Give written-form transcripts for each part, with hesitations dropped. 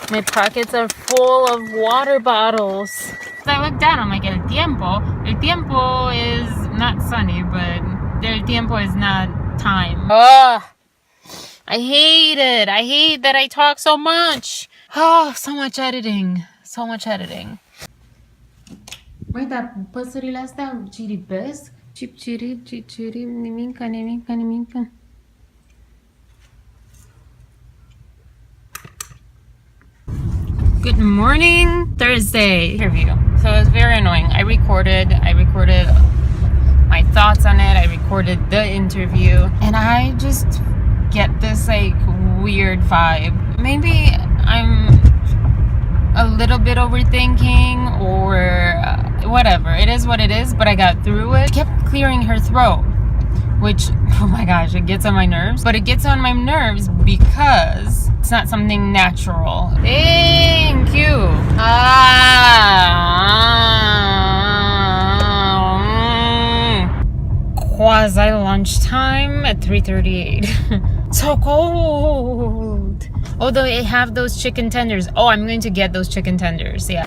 My pockets are full of water bottles. I looked down, I'm like, el tiempo. El tiempo is not sunny, but el tiempo is not time. Ugh. I hate it. I hate that I talk so much. Oh, so much editing. So much editing. Măi, dar păsările astea ciripesc? Cirip, nimica. Good morning, Thursday interview. So it was very annoying. I recorded my thoughts on it. I recorded the interview, and I just get this like weird vibe. Maybe I'm a little bit overthinking or whatever. It is what it is, but I got through it. She kept clearing her throat, which, oh my gosh, it gets on my nerves. But it gets on my nerves because it's not something natural. Thank you. Quasi lunchtime at 3:38. So cold. Although they have those chicken tenders. Oh, I'm going to get those chicken tenders. Yeah.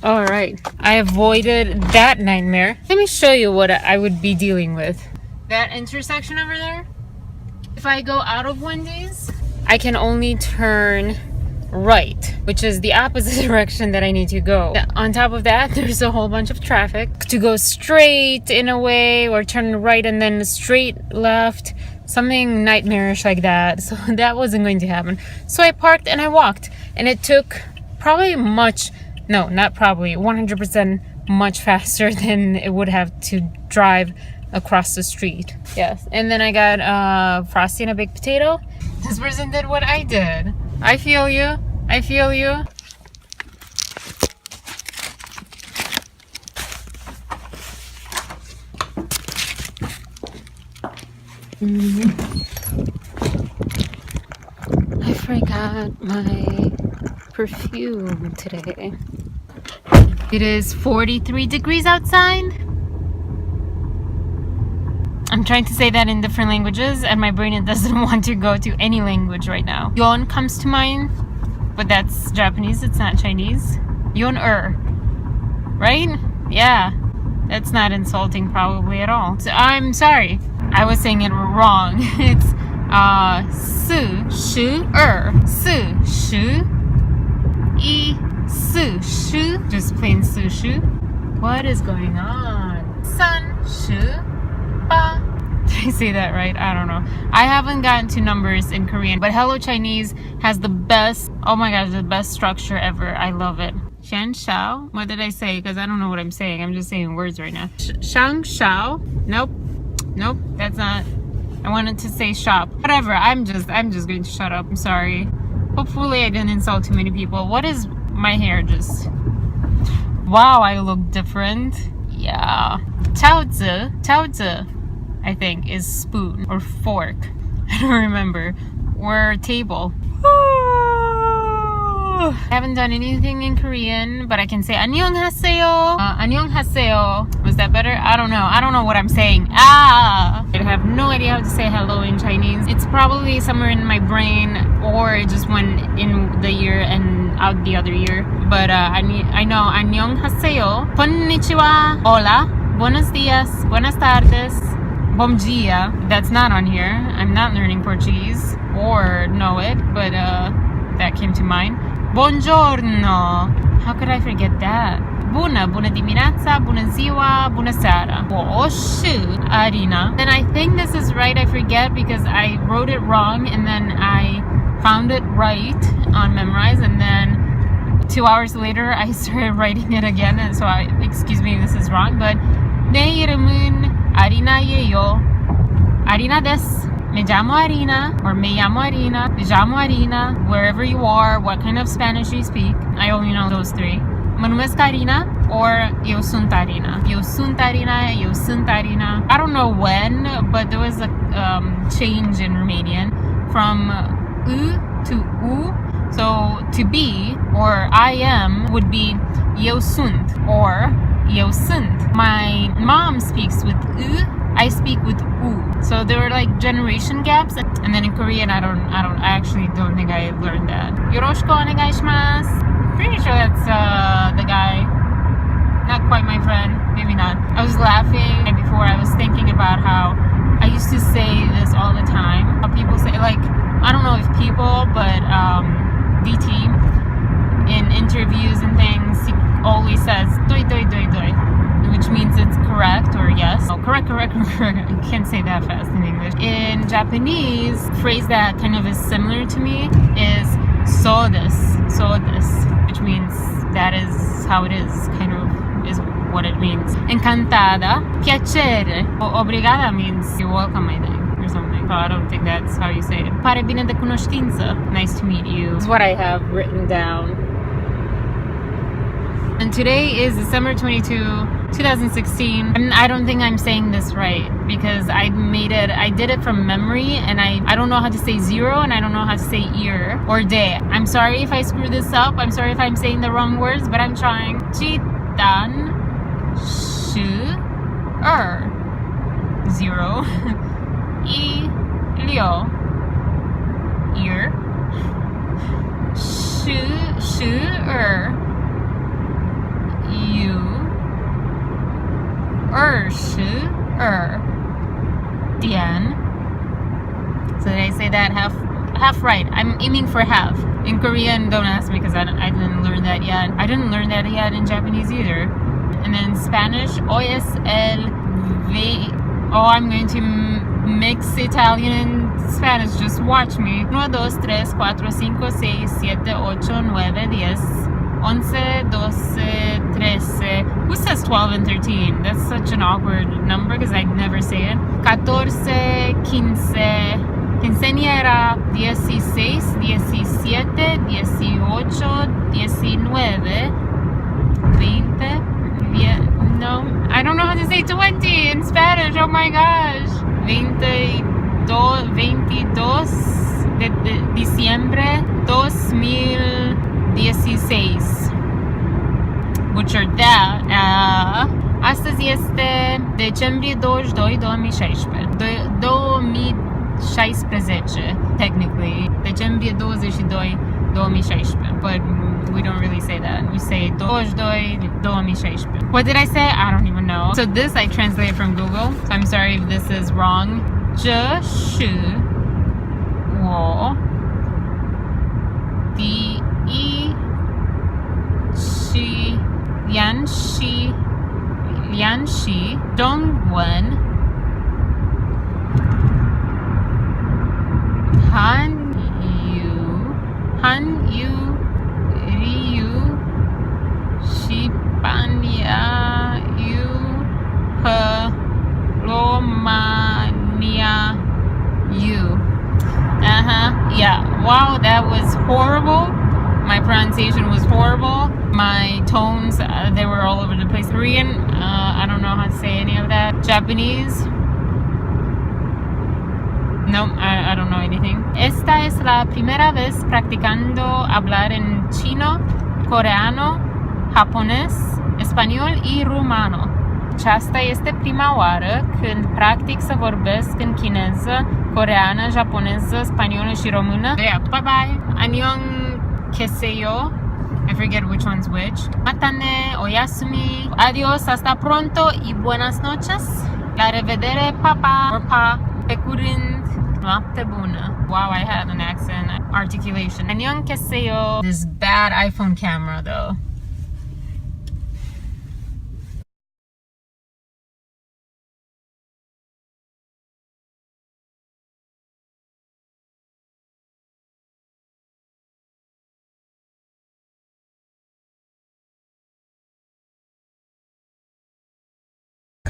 All right, I avoided that nightmare. Let me show you what I would be dealing with. That intersection over there, if I go out of Wendy's, I can only turn right, which is the opposite direction that I need to go. On top of that, there's a whole bunch of traffic. To go straight in a way or turn right and then straight left, something nightmarish like that. So that wasn't going to happen. So I parked and I walked, and it took probably no, not probably, 100% much faster than it would have to drive across the street. Yes, and then I got Frosty and a baked potato. This person did what I did. I feel you. I feel you. I forgot my perfume today. It is 43 degrees outside. I'm trying to say that in different languages, and my brain doesn't want to go to any language right now. Yon comes to mind, but that's Japanese, it's not Chinese. Yon-er, right? Yeah, that's not insulting probably at all. So I'm sorry, I was saying it wrong. It's su-shu-er, su-shu, su-shu, just plain su-shu. What is going on? Sun-shu-ba. Did I say that right? I don't know. I haven't gotten to numbers in Korean, but Hello Chinese has the best, oh my gosh, the best structure ever. I love it. Shan Shao? What did I say? Because I don't know what I'm saying. I'm just saying words right now. Shang Shao? Nope, that's not. I wanted to say shop. Whatever, I'm just going to shut up. I'm sorry. Hopefully I didn't insult too many people. What is my hair just? Wow, I look different. Yeah. Chaozi, I think, is spoon or fork. I don't remember. Or table. I haven't done anything in Korean, but I can say annyeonghaseyo. Annyeonghaseyo. Was that better? I don't know. I don't know what I'm saying. I have no idea how to say hello in Chinese. It's probably somewhere in my brain, or it just went in the ear and out the other ear. But I know annyeonghaseyo, konnichiwa, hola, buenos dias, buenas tardes, bom dia. That's not on here. I'm not learning Portuguese or know it, but that came to mind. Buongiorno. How could I forget that? Bună dimineața, bună ziua, bună seara. 我是 Arina. And I think this is right. I forget because I wrote it wrong and then I found it right on Memrise, and then 2 hours later I started writing it again, and so excuse me if this is wrong, but 내 이름은 아리나예요. 아리나 desu. Me llamo Arina, or me llamo Arina, me llamo Arina, wherever you are, what kind of Spanish you speak. I only know those three. Mă numesc Arina, or eu sunt Arina. Eu sunt Arina, eu sunt Arina. I don't know when, but there was a change in Romanian from U to U. So to be, or I am, would be eu sunt, or eu sunt. My mom speaks with U, I speak with U. So there were like generation gaps, and then in Korean, I actually don't think I learned that. Yoroshiku onegaishimasu. Pretty sure that's the guy. Not quite my friend, maybe not. I was laughing before. I was thinking about how I used to say this all the time. How people say, like, I don't know if people, but DT in interviews and things, he always says doi doi doi doi, which means it's correct or yes. Oh, correct. I can't say that fast in English. In Japanese, a phrase that kind of is similar to me is so desu, which means that is how it is, kind of is what it means. Encantada, piacere. Obrigada means you're welcome, I think, or something. Oh, I don't think that's how you say it. Pare bine de cunoștință. Nice to meet you. This is what I have written down. And today is December 22, 2016. And I don't think I'm saying this right because I did it from memory, and I don't know how to say zero, and I don't know how to say ear or day. I'm sorry if I screw this up. I'm sorry if I'm saying the wrong words, but I'm trying. Jidan shu zero ilio ear shu you shu dian. So did I say that half right? I'm aiming for half. In Korean, don't ask me because I didn't learn that yet. I didn't learn that yet in Japanese either. And then in Spanish, OSLV. Oh, I'm going to mix Italian and Spanish. Just watch me. 1, 2, 3, 4, 5, 6, 7, 8, 9, 10, 11, 12, 13. Who says 12 and 13? That's such an awkward number because I never say it. 14, 15. Quinceañera 16, 17, 18, 19, 20. No, I don't know how to say 20 in Spanish. Oh my gosh. 22 de diciembre 2016. Butchered that. Astăzi este decembrie 22, 2016. 2016, technically. Decembrie 22, 2016. But we don't really say that. We say 22, 2016. What did I say? I don't even know. So this I translated from Google. So I'm sorry if this is wrong. 这是我第一次练习中文。韩语、日语、西班牙语和罗马尼亚语。Yeah. Wow, that was horrible. My pronunciation was horrible. My tones, they were all over the place. Korean, I don't know how to say any of that. Japanese, no, I don't know anything. Esta es la primera vez practicando hablar en chino, coreano, japonez, español y rumano. Aceasta este prima oară când practic să vorbesc în chineză, coreană, japoneză, spaniolă și română. Yeah, bye-bye. Annyeong keseyo. I forget which one's which. Matane, oyasumi. Adios, hasta pronto y buenas noches. La revedere, papa, or pa. Pe curând. Noapte bună. Wow, I had an accent articulation. Annyeong keseyo. This bad iPhone camera though.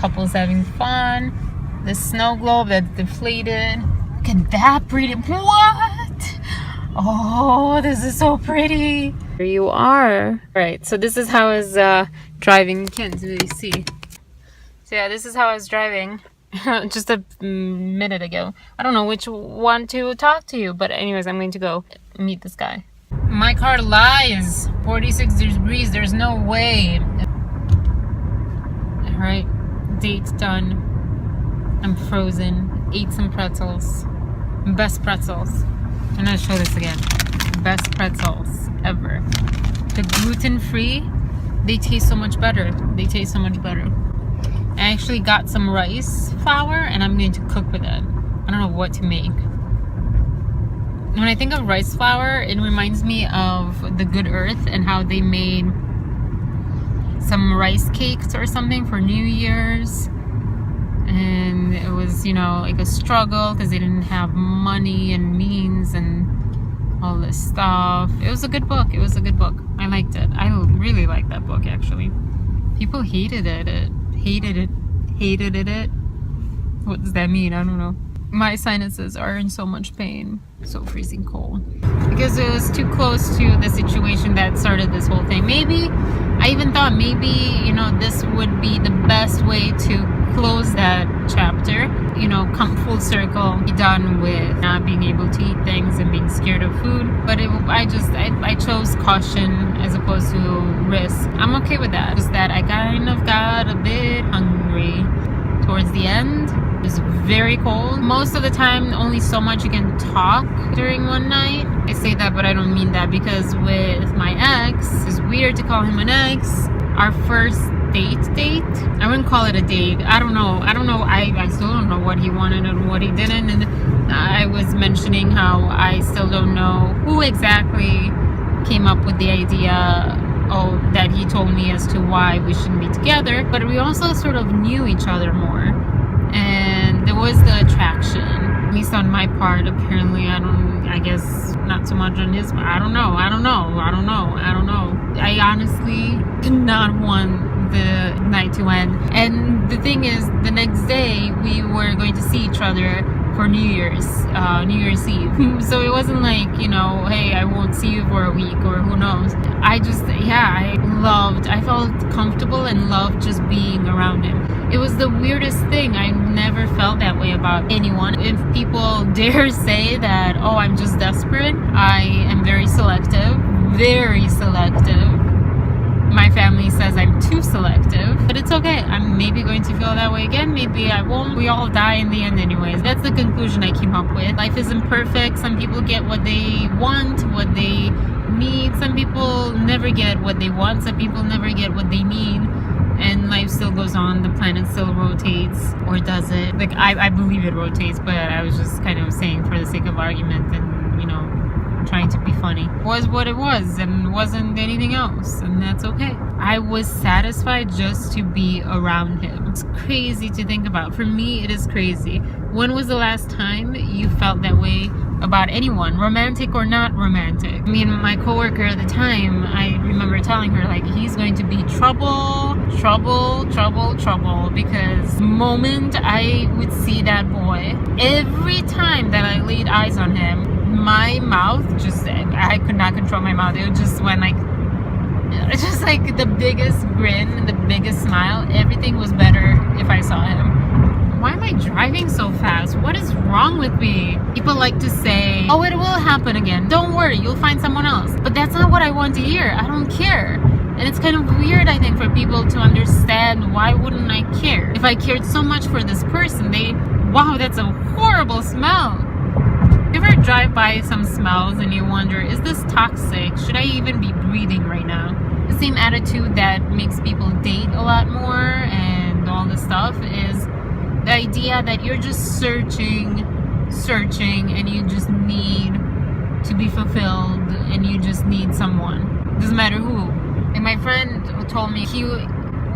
Couples having fun. The snow globe that's deflated. Look at that pretty. What? Oh, this is so pretty. Here you are. Right, so this is how I was driving. You can't really see. So yeah, this is how I was driving just a minute ago. I don't know which one to talk to you, but anyways, I'm going to go meet this guy. My car lies. 46 degrees. There's no way. Alright, date done. I'm frozen. Ate some pretzels. Best pretzels. I'm gonna show this again. Best pretzels ever. The gluten-free, they taste so much better. They taste so much better. I actually got some rice flour and I'm going to cook with it. I don't know what to make. When I think of rice flour, it reminds me of the Good Earth and how they made some rice cakes or something for New Year's. And it was, you know, like a struggle because they didn't have money and means and all this stuff. It was a good book. It was a good book. I liked it. I really liked that book, actually. People hated it. Hated it. What does that mean? I don't know. My sinuses are in so much pain. So freezing cold. Because it was too close to the situation that started this whole thing. Maybe, I even thought maybe, you know, this would be the best way to close that chapter. You know, come full circle, be done with not being able to eat things and being scared of food. But I chose caution as opposed to risk. I'm okay with that. Just that I kind of got a bit hungry towards the end. It was very cold. Most of the time, only so much you can talk during one night. I say that, but I don't mean that, because with my ex, it's weird to call him an ex. Our first date, I wouldn't call it a date. I don't know. I still don't know what he wanted and what he didn't. And I was mentioning how I still don't know who exactly came up with the idea that he told me as to why we shouldn't be together. But we also sort of knew each other more. And there was the attraction, at least on my part. Apparently, I guess not so much on his part. I don't know. I honestly did not want the night to end. And the thing is, the next day we were going to see each other for New Year's Eve. So it wasn't like, you know, hey, I won't see you for a week or who knows. I felt comfortable and loved just being around him. It was the weirdest thing. I never felt that way about anyone. If people dare say that, oh, I'm just desperate, I am very selective. Very selective. My family says I'm too selective, but it's okay. I'm maybe going to feel that way again. Maybe I won't. We all die in the end anyways. That's the conclusion I came up with. Life isn't perfect. Some people get what they want, what they need. Some people never get what they want. Some people never get what they need. And life still goes on. The planet still rotates. Or does it? Like, I believe it rotates, but I was just kind of saying for the sake of argument and, you know, trying to be funny. It was what it was and wasn't anything else, and that's okay. I was satisfied just to be around him. It's crazy to think about. For me, it is crazy. When was the last time you felt that way about anyone, romantic or not romantic? I mean, my coworker at the time, I remember telling her, like, he's going to be trouble, because the moment I would see that boy, every time that I laid eyes on him, my mouth just, I could not control my mouth. It just went like, just like the biggest grin, the biggest smile. Everything was better if I saw him. Why am I driving so fast? What is wrong with me? People like to say, oh, it will happen again. Don't worry, you'll find someone else. But that's not what I want to hear. I don't care. And it's kind of weird, I think, for people to understand, why wouldn't I care? If I cared so much for this person, wow, that's a horrible smell. You ever drive by some smells and you wonder, is this toxic? Should I even be breathing right now? The same attitude that makes people date a lot more and all this stuff is the idea that you're just searching and you just need to be fulfilled and you just need someone. Doesn't matter who. And my friend told me he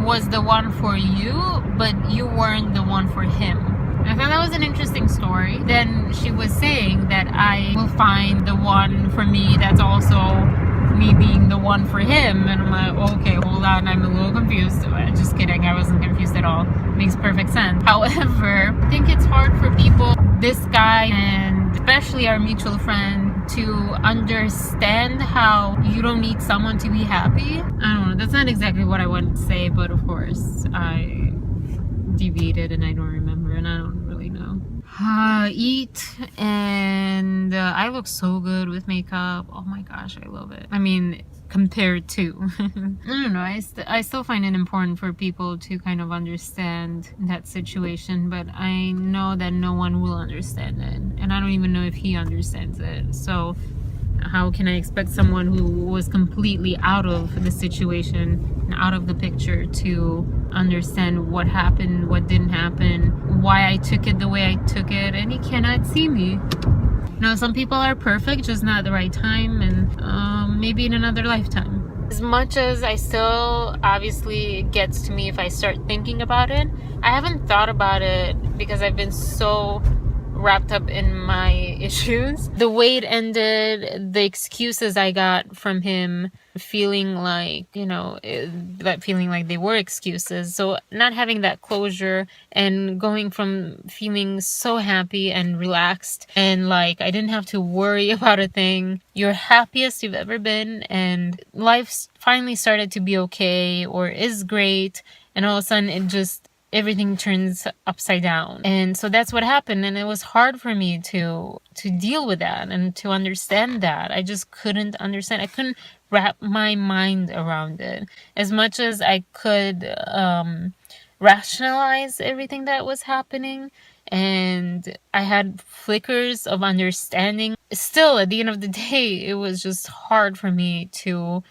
was the one for you, but you weren't the one for him. I thought that was an interesting story. Then she was saying that I will find the one for me that's also me being the one for him. And I'm like, okay, hold on, I'm a little confused. Just kidding, I wasn't confused at all. Makes perfect sense. However, I think it's hard for people, this guy and especially our mutual friend, to understand how you don't need someone to be happy. I don't know, that's not exactly what I wanted to say, but of course I deviated and I don't remember and I don't really know. Eat, and I look so good with makeup. Oh my gosh, I love it. I mean, compared to I don't know, I still find it important for people to kind of understand that situation, but I know that no one will understand it, and I don't even know if he understands it. So how can I expect someone who was completely out of the situation and out of the picture to understand what happened, what didn't happen, why I took it the way I took it, and he cannot see me. No, some people are perfect, just not at the right time, and maybe in another lifetime. As much as I still, obviously, it gets to me if I start thinking about it, I haven't thought about it because I've been so wrapped up in my issues. The way it ended, the excuses I got from him, feeling like, that feeling like they were excuses. So not having that closure and going from feeling so happy and relaxed and like I didn't have to worry about a thing. You're happiest you've ever been, and life finally started to be okay or is great, and all of a sudden it just everything turns upside down. And so that's what happened, and it was hard for me to deal with that and to understand that. I just couldn't understand. I couldn't wrap my mind around it. As much as I could rationalize everything that was happening, and I had flickers of understanding, still at the end of the day it was just hard for me to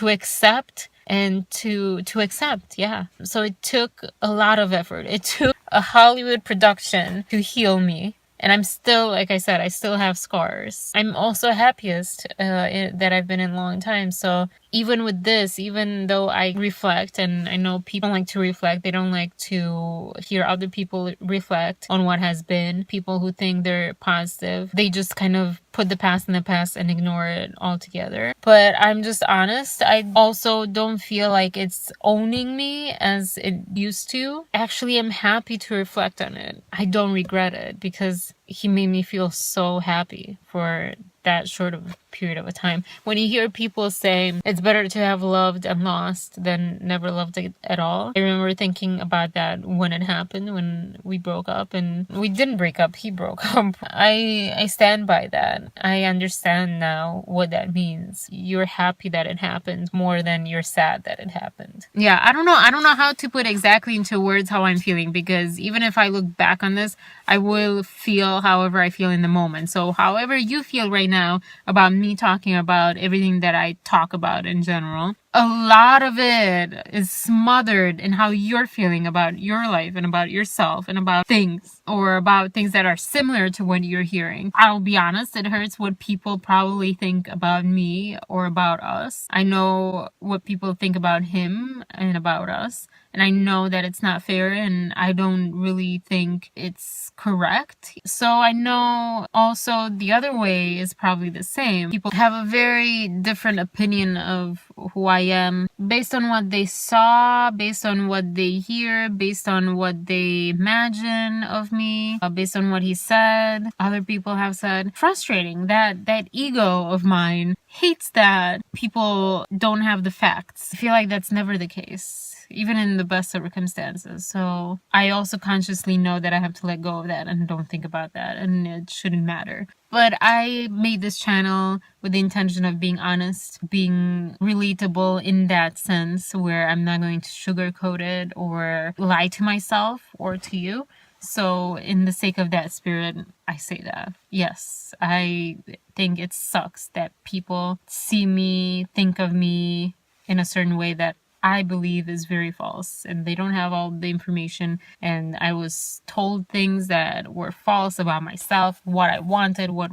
accept and to accept. Yeah, so it took a lot of effort. It took a Hollywood production to heal me, and I'm still, like I said, I still have scars. I'm also happiest that I've been in a long time. So even with this, even though I reflect, and I know people like to reflect, they don't like to hear other people reflect on what has been. People who think they're positive, they just kind of put the past in the past and ignore it altogether. But I'm just honest, I also don't feel like it's owning me as it used to. Actually, I'm happy to reflect on it. I don't regret it because he made me feel so happy for that short of a period of a time. When you hear people say it's better to have loved and lost than never loved at all, I remember thinking about that when it happened, when we broke up. And we didn't break up, he broke up. I stand by that. I understand now what that means. You're happy that it happened more than you're sad that it happened. Yeah, I don't know how to put exactly into words how I'm feeling, because even if I look back on this, I will feel however I feel in the moment. So however you feel right now about me talking about everything that I talk about in general, a lot of it is smothered in how you're feeling about your life and about yourself and about things, or about things that are similar to what you're hearing. I'll be honest, it hurts what people probably think about me or about us. I know what people think about him and about us, and I know that it's not fair, and I don't really think it's correct. So I know also the other way is probably the same. People have a very different opinion of who I am based on what they saw, based on what they hear, based on what they imagine of me, based on what he said, other people have said. Frustrating. That ego of mine hates that people don't have the facts. I feel like that's never the case, even in the best circumstances. So I also consciously know that I have to let go of that and don't think about that, and it shouldn't matter. But I made this channel with the intention of being honest, being relatable in that sense, where I'm not going to sugarcoat it or lie to myself or to you. So in the sake of that spirit, I say that. Yes, I think it sucks that people see me, think of me in a certain way that I believe is very false, and they don't have all the information, and I was told things that were false about myself, what I wanted, what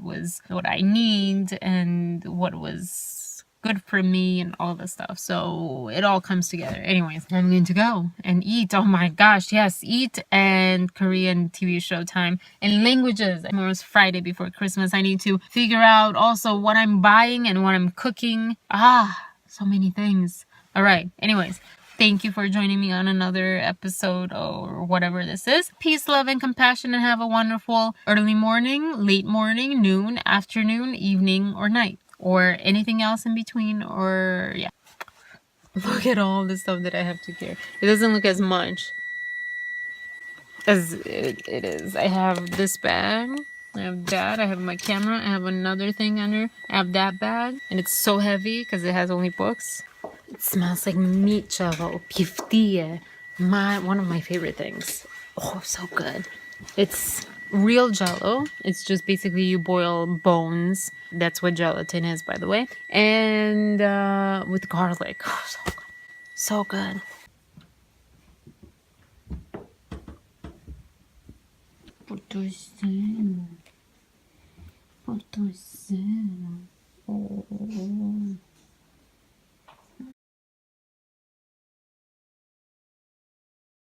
I need, and what was good for me and all this stuff. So it all comes together. Anyways, I'm going to go and eat. Oh my gosh, yes, eat and Korean TV show time and languages. Tomorrow's Friday before Christmas. I need to figure out also what I'm buying and what I'm cooking. So many things. All right. Anyways, thank you for joining me on another episode or whatever this is. Peace, love, and compassion, and have a wonderful early morning, late morning, noon, afternoon, evening, or night, or anything else in between, or yeah. Look at all the stuff that I have to carry. It doesn't look as much as it is. I have this bag. I have that. I have my camera. I have another thing under. I have that bag. And it's so heavy because it has only books. It smells like meat chava or piftia. One of my favorite things. Oh, so good. It's real jello. It's just basically you boil bones. That's what gelatin is, by the way. And with garlic. Oh, so good. So good. Portocino. Oh.